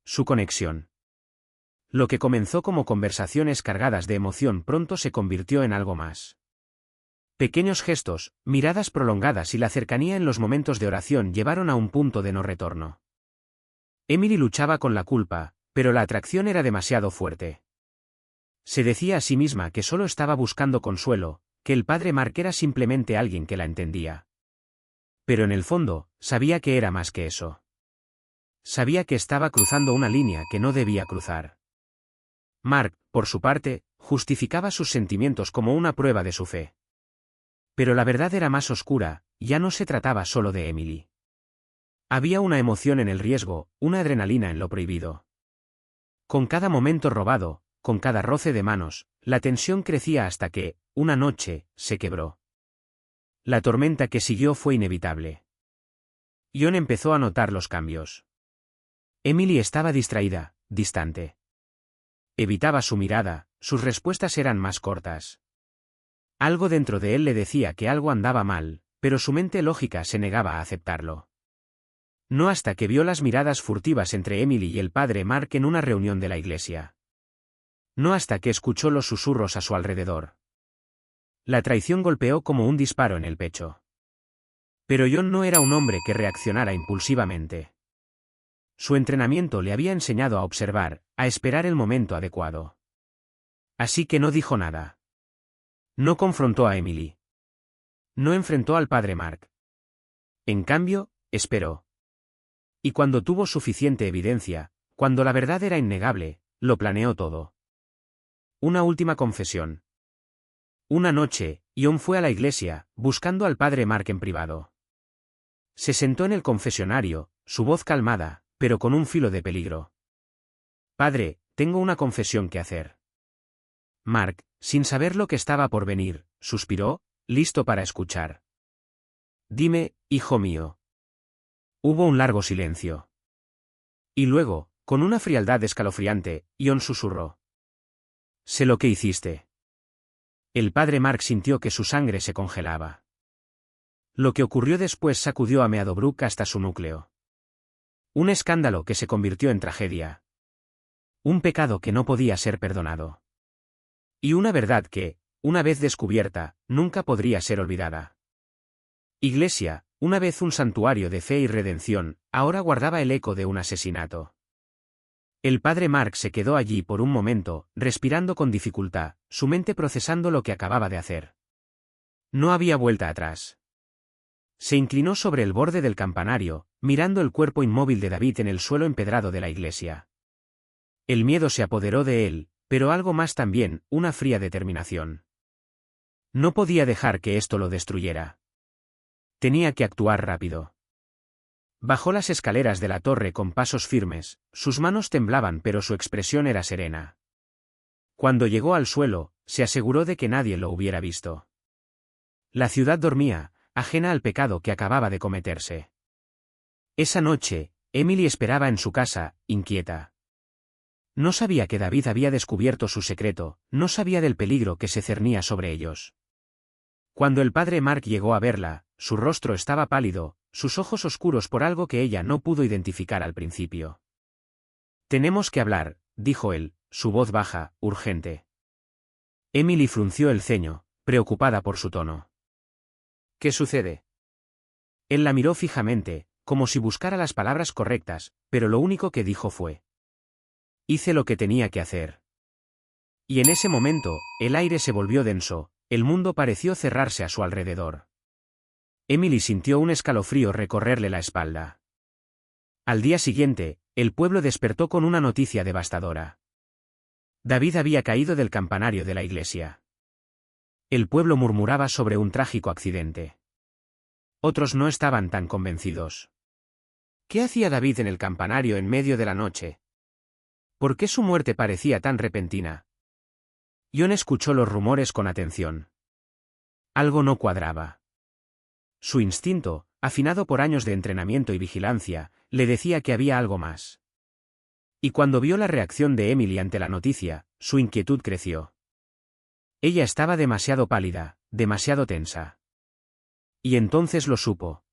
su conexión. Lo que comenzó como conversaciones cargadas de emoción pronto se convirtió en algo más. Pequeños gestos, miradas prolongadas y la cercanía en los momentos de oración llevaron a un punto de no retorno. Emily luchaba con la culpa, pero la atracción era demasiado fuerte. Se decía a sí misma que solo estaba buscando consuelo, que el padre Mark era simplemente alguien que la entendía. Pero en el fondo, sabía que era más que eso. Sabía que estaba cruzando una línea que no debía cruzar. Mark, por su parte, justificaba sus sentimientos como una prueba de su fe. Pero la verdad era más oscura, ya no se trataba solo de Emily. Había una emoción en el riesgo, una adrenalina en lo prohibido. Con cada momento robado, con cada roce de manos, la tensión crecía hasta que, una noche, se quebró. La tormenta que siguió fue inevitable. John empezó a notar los cambios. Emily estaba distraída, distante. Evitaba su mirada, sus respuestas eran más cortas. Algo dentro de él le decía que algo andaba mal, pero su mente lógica se negaba a aceptarlo. No hasta que vio las miradas furtivas entre Emily y el padre Mark en una reunión de la iglesia. No hasta que escuchó los susurros a su alrededor. La traición golpeó como un disparo en el pecho. Pero John no era un hombre que reaccionara impulsivamente. Su entrenamiento le había enseñado a observar, a esperar el momento adecuado. Así que no dijo nada. No confrontó a Emily. No enfrentó al padre Mark. En cambio, esperó. Y cuando tuvo suficiente evidencia, cuando la verdad era innegable, lo planeó todo. Una última confesión. Una noche, John fue a la iglesia, buscando al padre Mark en privado. Se sentó en el confesionario, su voz calmada, pero con un filo de peligro. Padre, tengo una confesión que hacer. Mark, sin saber lo que estaba por venir, suspiró, listo para escuchar. Dime, hijo mío. Hubo un largo silencio. Y luego, con una frialdad escalofriante, John susurró. Sé lo que hiciste. El padre Mark sintió que su sangre se congelaba. Lo que ocurrió después sacudió a Meadowbrook hasta su núcleo. Un escándalo que se convirtió en tragedia. Un pecado que no podía ser perdonado. Y una verdad que, una vez descubierta, nunca podría ser olvidada. Iglesia, una vez un santuario de fe y redención, ahora guardaba el eco de un asesinato. El padre Mark se quedó allí por un momento, respirando con dificultad, su mente procesando lo que acababa de hacer. No había vuelta atrás. Se inclinó sobre el borde del campanario, mirando el cuerpo inmóvil de David en el suelo empedrado de la iglesia. El miedo se apoderó de él, pero algo más también, una fría determinación. No podía dejar que esto lo destruyera. Tenía que actuar rápido. Bajó las escaleras de la torre con pasos firmes, sus manos temblaban pero su expresión era serena. Cuando llegó al suelo, se aseguró de que nadie lo hubiera visto. La ciudad dormía, ajena al pecado que acababa de cometerse. Esa noche, Emily esperaba en su casa, inquieta. No sabía que David había descubierto su secreto, no sabía del peligro que se cernía sobre ellos. Cuando el padre Mark llegó a verla, su rostro estaba pálido, sus ojos oscuros por algo que ella no pudo identificar al principio. Tenemos que hablar, dijo él, su voz baja, urgente. Emily frunció el ceño, preocupada por su tono. ¿Qué sucede? Él la miró fijamente, como si buscara las palabras correctas, pero lo único que dijo fue: hice lo que tenía que hacer. Y en ese momento, el aire se volvió denso, el mundo pareció cerrarse a su alrededor. Emily sintió un escalofrío recorrerle la espalda. Al día siguiente, el pueblo despertó con una noticia devastadora. David había caído del campanario de la iglesia. El pueblo murmuraba sobre un trágico accidente. Otros no estaban tan convencidos. ¿Qué hacía David en el campanario en medio de la noche? ¿Por qué su muerte parecía tan repentina? John escuchó los rumores con atención. Algo no cuadraba. Su instinto, afinado por años de entrenamiento y vigilancia, le decía que había algo más. Y cuando vio la reacción de Emily ante la noticia, su inquietud creció. Ella estaba demasiado pálida, demasiado tensa. Y entonces lo supo.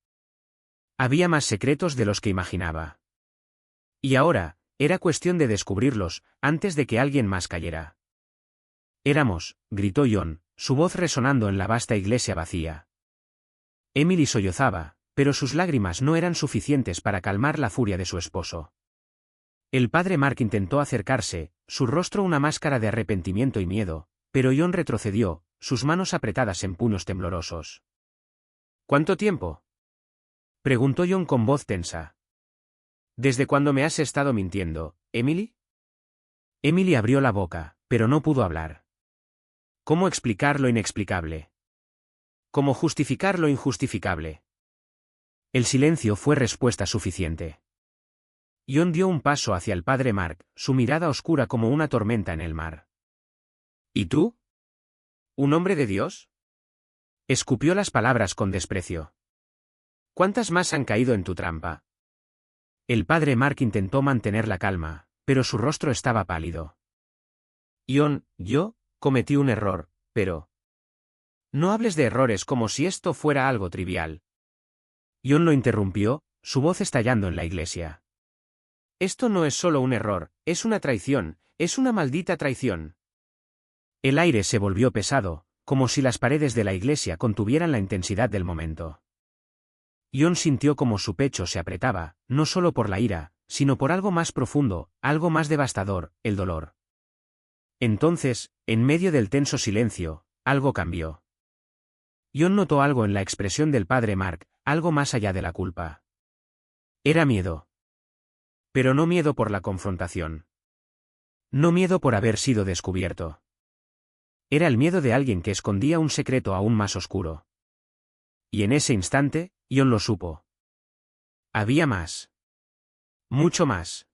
Había más secretos de los que imaginaba. Y ahora, Era cuestión de descubrirlos, antes de que alguien más cayera. Éramos, gritó John, su voz resonando en la vasta iglesia vacía. Emily sollozaba, pero sus lágrimas no eran suficientes para calmar la furia de su esposo. El padre Mark intentó acercarse, su rostro una máscara de arrepentimiento y miedo, pero John retrocedió, sus manos apretadas en puños temblorosos. ¿Cuánto tiempo?, preguntó John con voz tensa. ¿Desde cuándo me has estado mintiendo, Emily? Emily abrió la boca, pero no pudo hablar. ¿Cómo explicar lo inexplicable? ¿Cómo justificar lo injustificable? El silencio fue respuesta suficiente. John dio un paso hacia el padre Mark, su mirada oscura como una tormenta en el mar. ¿Y tú? ¿Un hombre de Dios? Escupió las palabras con desprecio. ¿Cuántas más han caído en tu trampa? El padre Mark intentó mantener la calma, pero su rostro estaba pálido. John, yo cometí un error, pero... No hables de errores como si esto fuera algo trivial. John lo interrumpió, su voz estallando en la iglesia. Esto no es solo un error, es una traición, es una maldita traición. El aire se volvió pesado, como si las paredes de la iglesia contuvieran la intensidad del momento. John sintió como su pecho se apretaba, no solo por la ira, sino por algo más profundo, algo más devastador, el dolor. Entonces, en medio del tenso silencio, algo cambió. John notó algo en la expresión del padre Mark, algo más allá de la culpa. Era miedo. Pero no miedo por la confrontación. No miedo por haber sido descubierto. Era el miedo de alguien que escondía un secreto aún más oscuro. Y en ese instante, John lo supo. Había más. Mucho más.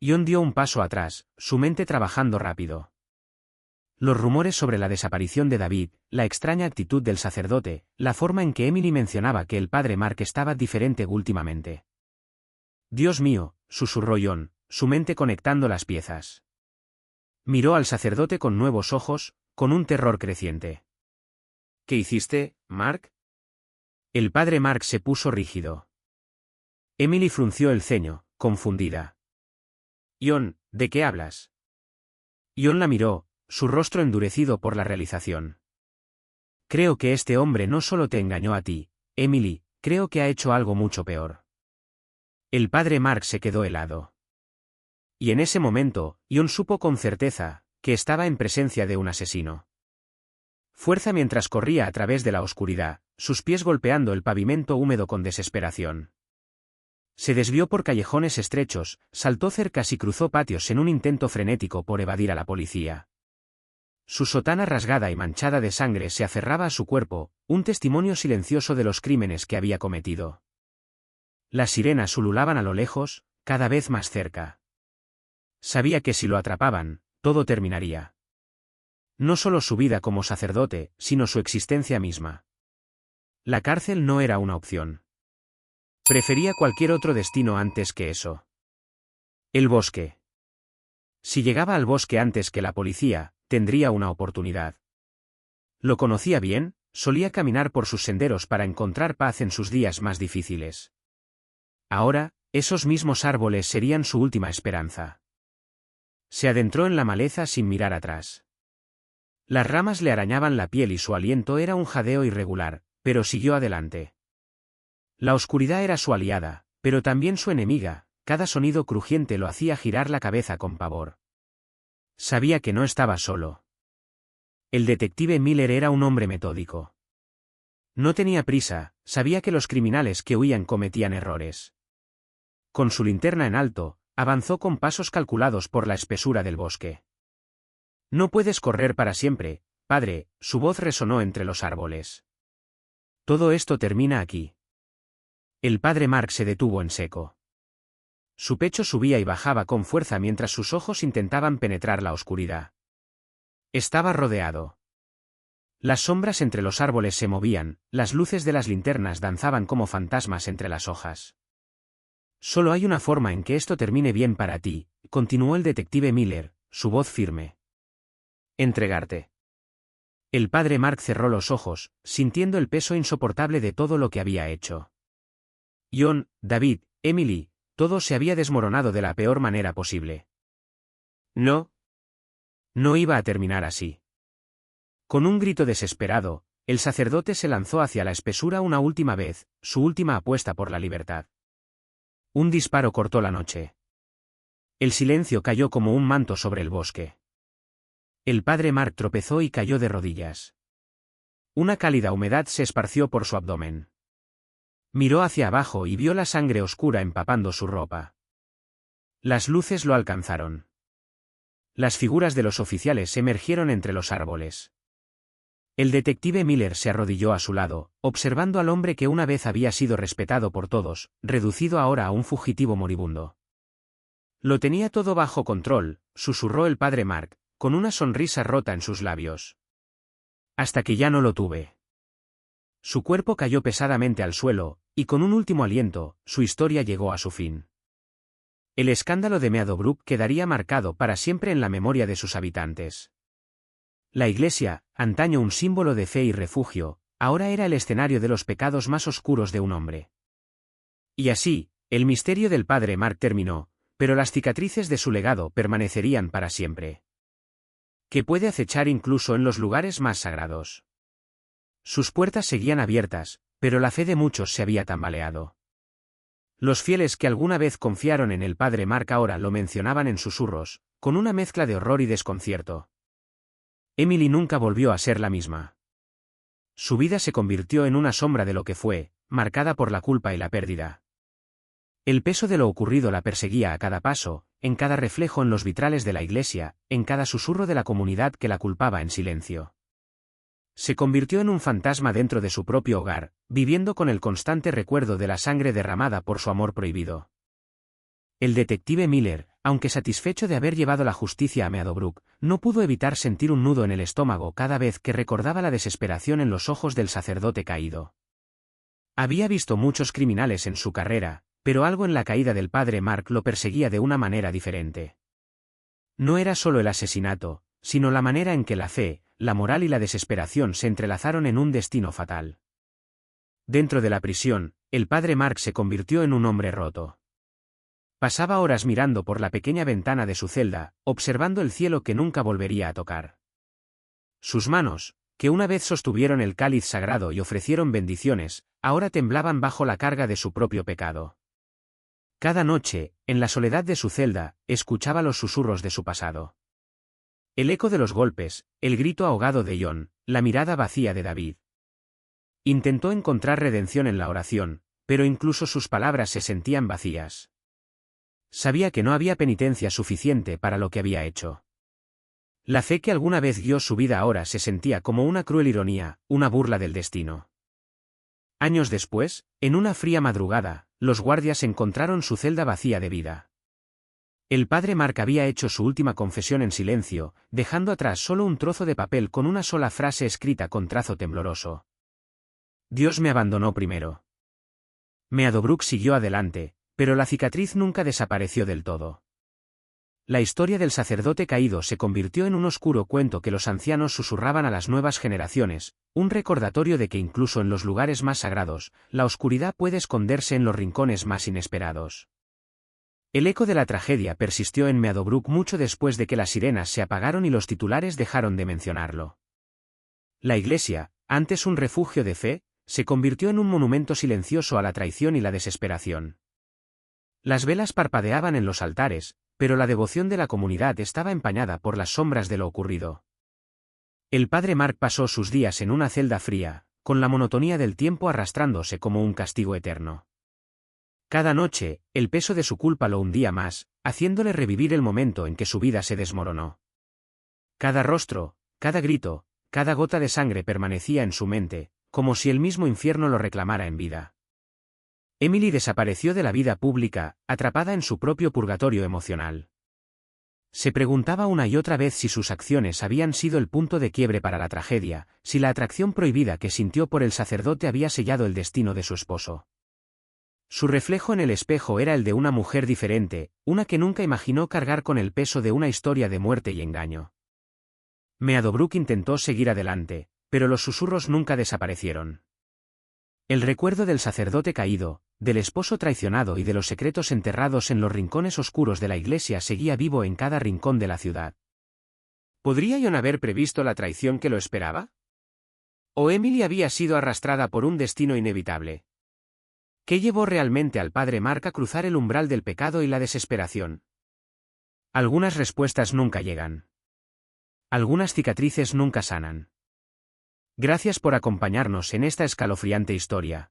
John dio un paso atrás, su mente trabajando rápido. Los rumores sobre la desaparición de David, la extraña actitud del sacerdote, la forma en que Emily mencionaba que el padre Mark estaba diferente últimamente. Dios mío, susurró John, su mente conectando las piezas. Miró al sacerdote con nuevos ojos, con un terror creciente. ¿Qué hiciste, Mark? El padre Mark se puso rígido. Emily frunció el ceño, confundida. John, ¿de qué hablas? John la miró, su rostro endurecido por la realización. Creo que este hombre no solo te engañó a ti, Emily, creo que ha hecho algo mucho peor. El padre Mark se quedó helado. Y en ese momento, John supo con certeza, que estaba en presencia de un asesino. Fuerza mientras corría a través de la oscuridad, sus pies golpeando el pavimento húmedo con desesperación. Se desvió por callejones estrechos, saltó cercas y cruzó patios en un intento frenético por evadir a la policía. Su sotana rasgada y manchada de sangre se aferraba a su cuerpo, un testimonio silencioso de los crímenes que había cometido. Las sirenas ululaban a lo lejos, cada vez más cerca. Sabía que si lo atrapaban, todo terminaría. No solo su vida como sacerdote, sino su existencia misma. La cárcel no era una opción. Prefería cualquier otro destino antes que eso. El bosque. Si llegaba al bosque antes que la policía, tendría una oportunidad. Lo conocía bien, solía caminar por sus senderos para encontrar paz en sus días más difíciles. Ahora, esos mismos árboles serían su última esperanza. Se adentró en la maleza sin mirar atrás. Las ramas le arañaban la piel y su aliento era un jadeo irregular, pero siguió adelante. La oscuridad era su aliada, pero también su enemiga, cada sonido crujiente lo hacía girar la cabeza con pavor. Sabía que no estaba solo. El detective Miller era un hombre metódico. No tenía prisa, sabía que los criminales que huían cometían errores. Con su linterna en alto, avanzó con pasos calculados por la espesura del bosque. No puedes correr para siempre, padre, su voz resonó entre los árboles. Todo esto termina aquí. El padre Mark se detuvo en seco. Su pecho subía y bajaba con fuerza mientras sus ojos intentaban penetrar la oscuridad. Estaba rodeado. Las sombras entre los árboles se movían, las luces de las linternas danzaban como fantasmas entre las hojas. Solo hay una forma en que esto termine bien para ti, continuó el detective Miller, su voz firme. Entregarte. El padre Mark cerró los ojos, sintiendo el peso insoportable de todo lo que había hecho. John, David, Emily, todo se había desmoronado de la peor manera posible. No. No iba a terminar así. Con un grito desesperado, el sacerdote se lanzó hacia la espesura una última vez, su última apuesta por la libertad. Un disparo cortó la noche. El silencio cayó como un manto sobre el bosque. El padre Mark tropezó y cayó de rodillas. Una cálida humedad se esparció por su abdomen. Miró hacia abajo y vio la sangre oscura empapando su ropa. Las luces lo alcanzaron. Las figuras de los oficiales emergieron entre los árboles. El detective Miller se arrodilló a su lado, observando al hombre que una vez había sido respetado por todos, reducido ahora a un fugitivo moribundo. Lo tenía todo bajo control, susurró el padre Mark, con una sonrisa rota en sus labios. Hasta que ya no lo tuve. Su cuerpo cayó pesadamente al suelo, y con un último aliento, su historia llegó a su fin. El escándalo de Meadowbrook quedaría marcado para siempre en la memoria de sus habitantes. La iglesia, antaño un símbolo de fe y refugio, ahora era el escenario de los pecados más oscuros de un hombre. Y así, el misterio del padre Mark terminó, pero las cicatrices de su legado permanecerían para siempre. Que puede acechar incluso en los lugares más sagrados. Sus puertas seguían abiertas, pero la fe de muchos se había tambaleado. Los fieles que alguna vez confiaron en el padre Mark ahora lo mencionaban en susurros, con una mezcla de horror y desconcierto. Emily nunca volvió a ser la misma. Su vida se convirtió en una sombra de lo que fue, marcada por la culpa y la pérdida. El peso de lo ocurrido la perseguía a cada paso, en cada reflejo en los vitrales de la iglesia, en cada susurro de la comunidad que la culpaba en silencio. Se convirtió en un fantasma dentro de su propio hogar, viviendo con el constante recuerdo de la sangre derramada por su amor prohibido. El detective Miller, aunque satisfecho de haber llevado la justicia a Meadowbrook, no pudo evitar sentir un nudo en el estómago cada vez que recordaba la desesperación en los ojos del sacerdote caído. Había visto muchos criminales en su carrera, pero algo en la caída del padre Mark lo perseguía de una manera diferente. No era solo el asesinato, sino la manera en que la fe, la moral y la desesperación se entrelazaron en un destino fatal. Dentro de la prisión, el padre Mark se convirtió en un hombre roto. Pasaba horas mirando por la pequeña ventana de su celda, observando el cielo que nunca volvería a tocar. Sus manos, que una vez sostuvieron el cáliz sagrado y ofrecieron bendiciones, ahora temblaban bajo la carga de su propio pecado. Cada noche, en la soledad de su celda, escuchaba los susurros de su pasado. El eco de los golpes, el grito ahogado de John, la mirada vacía de David. Intentó encontrar redención en la oración, pero incluso sus palabras se sentían vacías. Sabía que no había penitencia suficiente para lo que había hecho. La fe que alguna vez guió su vida ahora se sentía como una cruel ironía, una burla del destino. Años después, en una fría madrugada, los guardias encontraron su celda vacía de vida. El padre Mark había hecho su última confesión en silencio, dejando atrás solo un trozo de papel con una sola frase escrita con trazo tembloroso. Dios me abandonó primero. Meadowbrook siguió adelante, pero la cicatriz nunca desapareció del todo. La historia del sacerdote caído se convirtió en un oscuro cuento que los ancianos susurraban a las nuevas generaciones, un recordatorio de que incluso en los lugares más sagrados, la oscuridad puede esconderse en los rincones más inesperados. El eco de la tragedia persistió en Meadowbrook mucho después de que las sirenas se apagaron y los titulares dejaron de mencionarlo. La iglesia, antes un refugio de fe, se convirtió en un monumento silencioso a la traición y la desesperación. Las velas parpadeaban en los altares, pero la devoción de la comunidad estaba empañada por las sombras de lo ocurrido. El padre Mark pasó sus días en una celda fría, con la monotonía del tiempo arrastrándose como un castigo eterno. Cada noche, el peso de su culpa lo hundía más, haciéndole revivir el momento en que su vida se desmoronó. Cada rostro, cada grito, cada gota de sangre permanecía en su mente, como si el mismo infierno lo reclamara en vida. Emily desapareció de la vida pública, atrapada en su propio purgatorio emocional. Se preguntaba una y otra vez si sus acciones habían sido el punto de quiebre para la tragedia, si la atracción prohibida que sintió por el sacerdote había sellado el destino de su esposo. Su reflejo en el espejo era el de una mujer diferente, una que nunca imaginó cargar con el peso de una historia de muerte y engaño. Meadowbrook intentó seguir adelante, pero los susurros nunca desaparecieron. El recuerdo del sacerdote caído, del esposo traicionado y de los secretos enterrados en los rincones oscuros de la iglesia seguía vivo en cada rincón de la ciudad. ¿Podría John haber previsto la traición que lo esperaba? ¿O Emily había sido arrastrada por un destino inevitable? ¿Qué llevó realmente al padre Mark a cruzar el umbral del pecado y la desesperación? Algunas respuestas nunca llegan. Algunas cicatrices nunca sanan. Gracias por acompañarnos en esta escalofriante historia.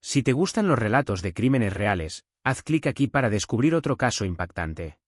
Si te gustan los relatos de crímenes reales, haz clic aquí para descubrir otro caso impactante.